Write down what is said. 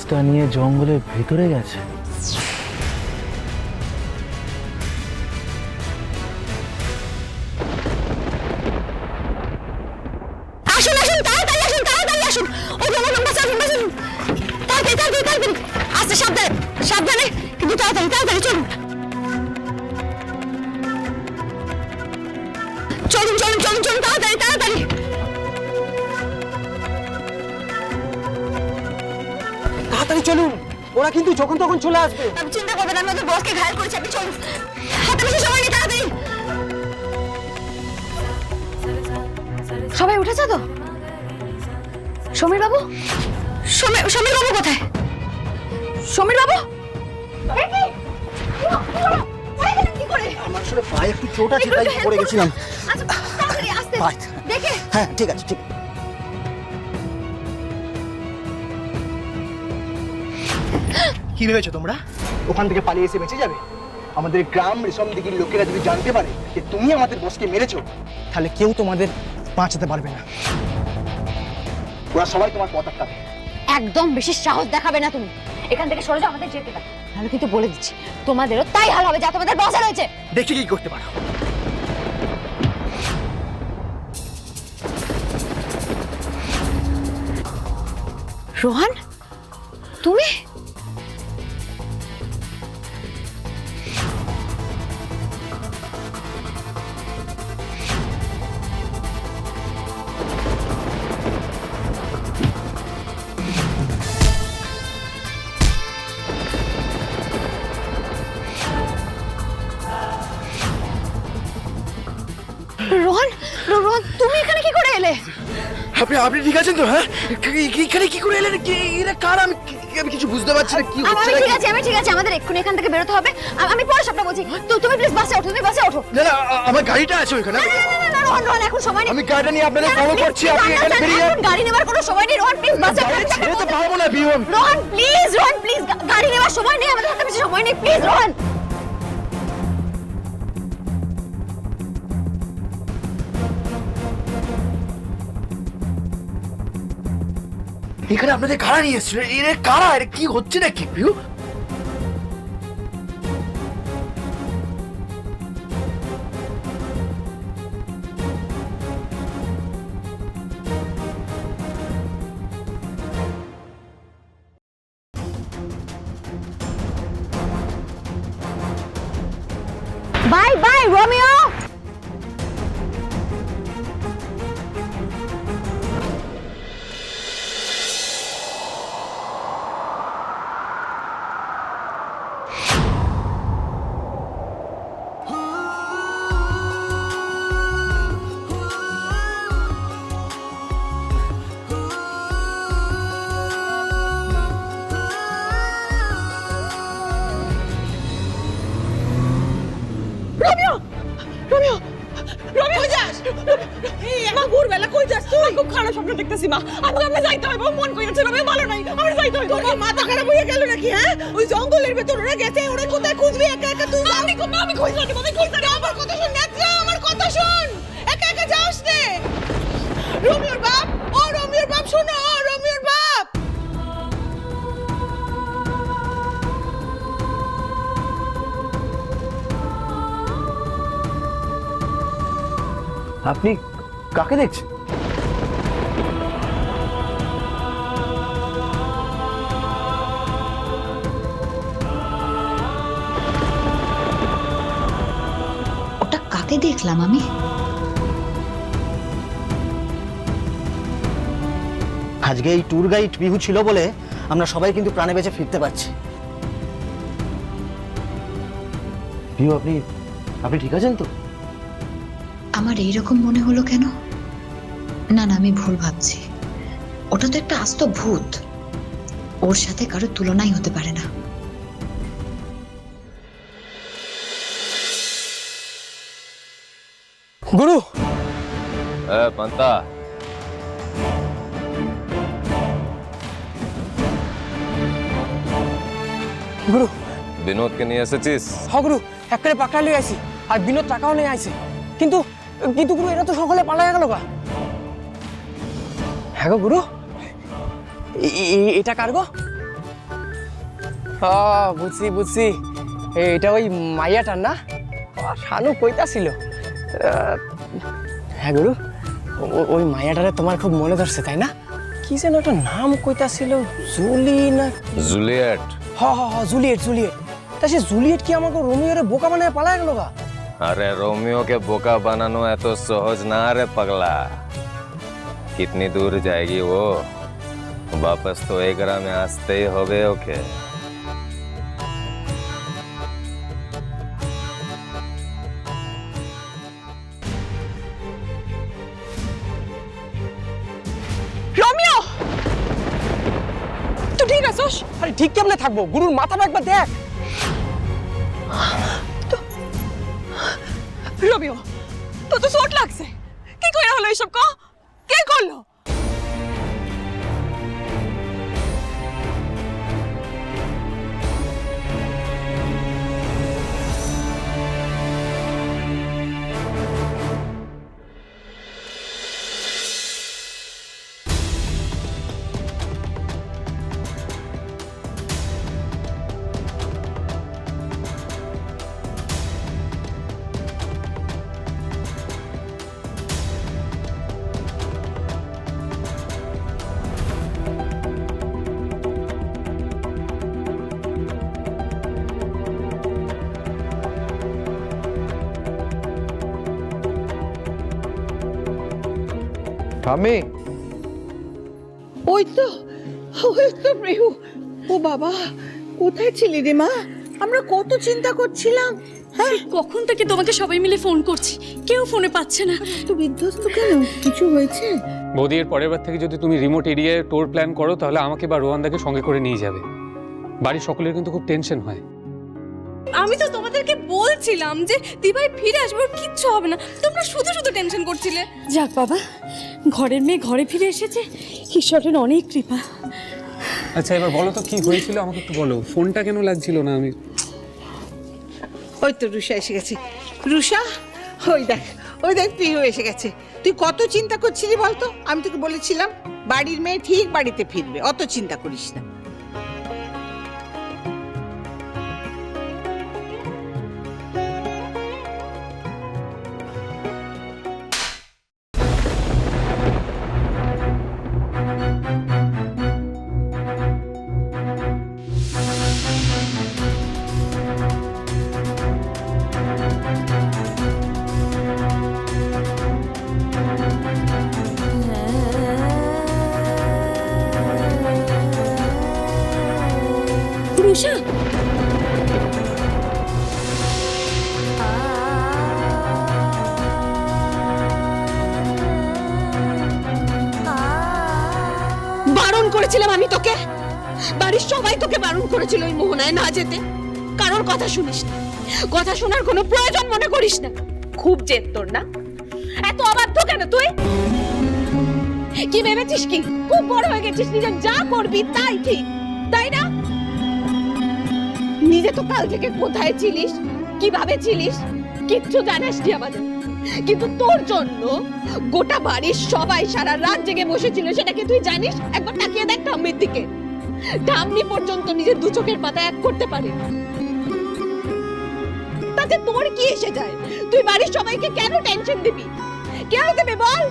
বস্তা নিয়ে জঙ্গলের ভেতরে গেছে। আসুন আসুন, তাড়াতাড়ি আসুন, তাড়াতাড়ি আসুন। ওই যে আমার বাঁচান, বাঁচান। তাড়াতাড়ি তাড়াতাড়ি তাড়াতাড়ি, আস্তে সাবধানে সাবধানে, কিন্তু তাড়াতাড়ি তাড়াতাড়ি চলুন চলুন চলুন চলুন চলুন, তাড়াতাড়ি তাড়াতাড়ি। তাড়াতাড়ি চলুন, ওরা কিন্তু যখন তখন চলে আসবে। আপনি চিন্তা করবেন না, আমি ওদের বসকে ঘায়াল করেছি, আপনি চলুন। হাতে বেশি সময় নেই, তাড়াতাড়ি। সবাই উঠেছে তো? সমীর বাবু, সমীর বাবু কোথায়? সমীর বাবু কি করে? আমার আসলে পায়ে একটু চোট আছে, তাই পড়ে গেছিলাম। আচ্ছা তাড়াতাড়ি আস্তে দেখে। হ্যাঁ ঠিক আছে, ঠিক। কি ভেবেছো তোমরা ওখান থেকে পালিয়ে এসে বেঁচে যাবে? আমাদের গ্রাম রেশম দিঘির লোকেরা যদি জানতে পারে যে তুমি আমাদের বসকে মেরেছো, তাহলে কেউ তোমাদের বাঁচাতে পারবে না। ওরা সবাই তোমার পথ আটকাবে। একদম বেশি সাহস দেখাবে না তুমি। এখান থেকে সরে যাও, আমাদের যেতে দাও। আমি কিন্তু বলে দিচ্ছি, তোমাদেরও তাই হাল হবে যা তোমাদের বসা রয়েছে। দেখি কি করতে পারো। রোহান, তুমি? রোহন, রোহন তুমি এখানে কি করে এলে? আপনি ঠিক আছেন তো? হ্যাঁ, এখানে কি করে এলেন? এরা কার? আমি কিছু বুঝতে পারছি না কি হচ্ছে। আমি ঠিক আছে, আমাদের এক্ষুনি এখান থেকে বেরোতে হবে। আমি পরে সবটা বলছি। তো তুমি প্লিজ বাসে ওঠো, তুমি বাসে ওঠো। না না, আমার গাড়িটা আছে ওখানে। না রোহন, রোহন এখন সময় নেই। আমি গাড়িটা নিয়ে আপনাদের ফলো করছি, আপনি এখানে বেরিয়ে যান। গাড়ি নেবার কোনো সময় নেই রোহন, প্লিজ বাসে ওঠো। ছেড়ে তো পারবো না বিয়ম। রোহন প্লিজ, রোহন প্লিজ, গাড়ি নেবার সময় নেই, আমাদের হাতে বেশি সময় নেই, প্লিজ রোহন। এখানে আপনাদের কারা নিয়ে এসেছিল? এরা কারা? এটা কি হচ্ছে না কি Piu? Bye bye Romeo. Romeo, Romeo, Romeo যাস? মা ভোরবেলা কই যাস তুই? খুব খারাপ স্বপ্ন দেখতেছি মা। আমরা যাইতে হবে, মন কই যাচ্ছে, রোমিও ভালো নাই, আমরা যাইতে হবে। তোর মাথা খারাপ হয়ে গেল নাকি? হ্যাঁ, ওই জঙ্গলের ভেতর ওরা গেছে, ওরা কোথায় খুঁজবি একা একা তুই? আমি কই জানি, আমি কই জানি? আমার কথা শোন নেত্রা, আমার কথা শোন। একা একা যাস নে। রোমিওর বাপ, ও রোমিওর বাপ শোনো, ও রোমিওর বাপ। আপনি কাকে দেখছেন? ওটা কাকে দেখলাম আমি? আজকে এই ট্যুর গাইড বিহু ছিল বলে আমরা সবাই কিন্তু প্রাণে বেঁচে ফিরতে পারছি। পিউ, আপনি ঠিক আছেন তো? আমার এইরকম মনে হলো কেন? না না, আমি ভুল ভাবছি। ওটা তো একটা আস্ত ভূত, ওর সাথে কারো তুলনাই হতে পারে না। গুরু, পান্তা গুরু। বিনোদকে নিয়ে এসেছিস? হ্যাঁ গুরু, একবারে পাকড়া লিয়ে আইছি, আর বিনোদ টাকাও নিয়ে আইছে। কিন্তু কিন্তু গুরু, এরা তো সকলে পালায়া গেল গা। হ্যাঁ গো গুরু, এটা কার গো? বুঝছি বুঝছি, এটা ওই মাইয়াটার না? শানু কইতাছিল। হ্যাঁ গুরু, ওই মাইয়াটারে তোমার খুব মনে ধরছে তাই না? কি যেন একটা নাম কইতাছিল, জুলি না? জুলিয়েট। হ জুলিয়েট জুলিয়েট। তা সে জুলিয়েট কি আমাকে রোমিওরে বোকা বানায় পালায় গেল গা? अरे रोमियो के बोका बनानो है तो सहज ना रे पगला। कितनी दूर जाएगी वो? वापस तो एक में आते ही होगे ओके। রোমিও, তুই ঠিক আছিস? আরে ঠিক কেমনে থাকবো? গুরুর মাথাটা একবার দেখ। রোমিও, তোর তো চোট লাগছে। কি করে হলো এসব? কে করলো? আমি ওই তো প্রিয়ু। ও বাবা, কোথায় ছিলি রে মা? আমরা কত চিন্তা করছিলাম। হ্যাঁ, কখন থেকে তোমাকে সবাই মিলে ফোন করছি, কেউ ফোনে পাচ্ছে না। তো বিধ্বস্ত কেন? কিছু হয়েছে? বৌদি, এর পরের বার থেকে যদি তুমি রিমোট এরিয়ায় টোর প্ল্যান করো তাহলে আমাকে বা রোহানদাকে সঙ্গে করে নিয়ে যাবে। বাড়ির সকলের কিন্তু খুব টেনশন হয়। আমি তো তোমাদেরকে বলছিলাম যে দিভাই ফিরে আসবে, ওর কিচ্ছু হবে না, তোমরা শুধু শুধু টেনশন করছিলে। যাক বাবা, ঘরের মেয়ে ঘরে ফিরে এসেছে, ঈশ্বরের অনেক কৃপা। আচ্ছা এবার বলো তো কি হয়েছিল, আমাকে একটু বলো। ফোনটা কেন লাগছিল না? আমি ওই তো রুষা এসে গেছে। রুষা, ওই দেখ প্রিয়ু এসে গেছে। তুই কত চিন্তা করছিলি বলতো? আমি তোকে বলেছিলাম বাড়ির মেয়ে ঠিক বাড়িতে ফিরবে, অত চিন্তা করিস না। রুষা, বারণ করেছিলাম আমি তোকে, বাড়ির সবাই তোকে বারণ করেছিল ওই মোহনায় না যেতে। কারোর কথা শুনিস না, কথা শোনার কোনো প্রয়োজন মনে করিস না। খুব জেদ তোর না? এত অবাধ্য কেন তুই? কি ভেবেছিস কি খুব বড় হয়ে গেছিস, নিজে যা করবি তাই ঠিক, তাই না? নিজে তো কাল থেকে কোথায় ছিলিস, কিভাবে ছিলিস কিচ্ছু জানিস নি আমাদের। কিন্তু তোর জন্য গোটা বাড়ির সবাই সারা রাত জেগে বসেছিল, সেটা কি তুই জানিস? একবার তাকিয়ে দেখ ঠাম্মির দিকে। ঠাম্মি পর্যন্ত নিজের দু চোখের পাতা এক করতে পারে। তাতে তোর কি এসে যায়? তুই বাড়ির সবাইকে কেন টেনশন দিবি? কেন দেবে বল?